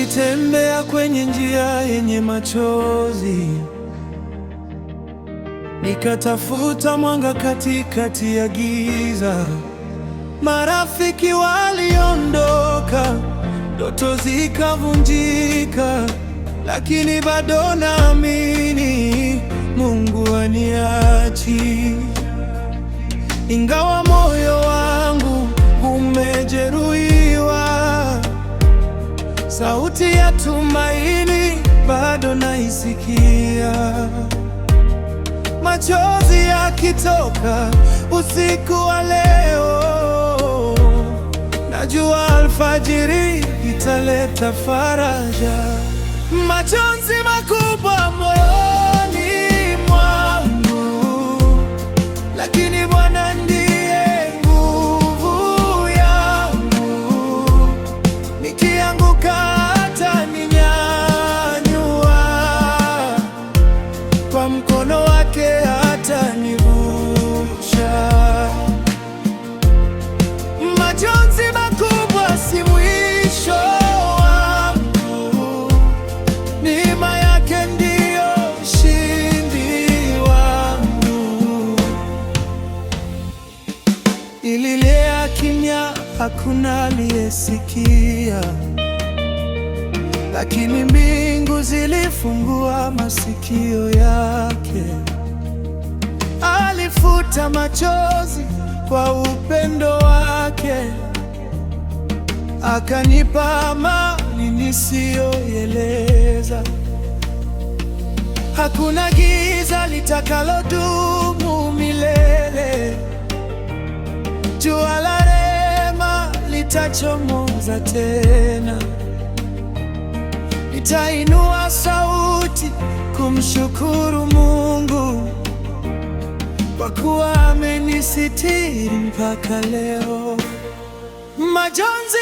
Nilitembea kwenye njia yenye machozi, nikatafuta mwanga katikati ya giza. Marafiki waliondoka, ndoto zikavunjika, lakini bado naamini Mungu haniachi. Ingawa moyo wangu umejeruhiwa, sauti ya tumaini bado naisikia. Machozi yakitoka usiku wa leo, najua alfajiri italeta faraja. Machozi makubwa moyoni mwangu, lakini Bwana ndiye nguvu yangu. Nikianguka ataninyanyua, kwa mkono wake atanivusha. Machozi makubwa si mwisho wangu, neema yake ndiyo ushindi wangu. Ililia kimya, hakuna aliyesikia, lakini mbingu zilifungua masikio yake. Alifuta machozi kwa upendo wake, akanipa amani nisiyoeleza. Hakuna giza litakalodumu milele, jua la rehema litachomoza tena. Nitainua sauti kumshukuru Mungu, kwa kuwa amenisitiri mpaka leo. Majonzi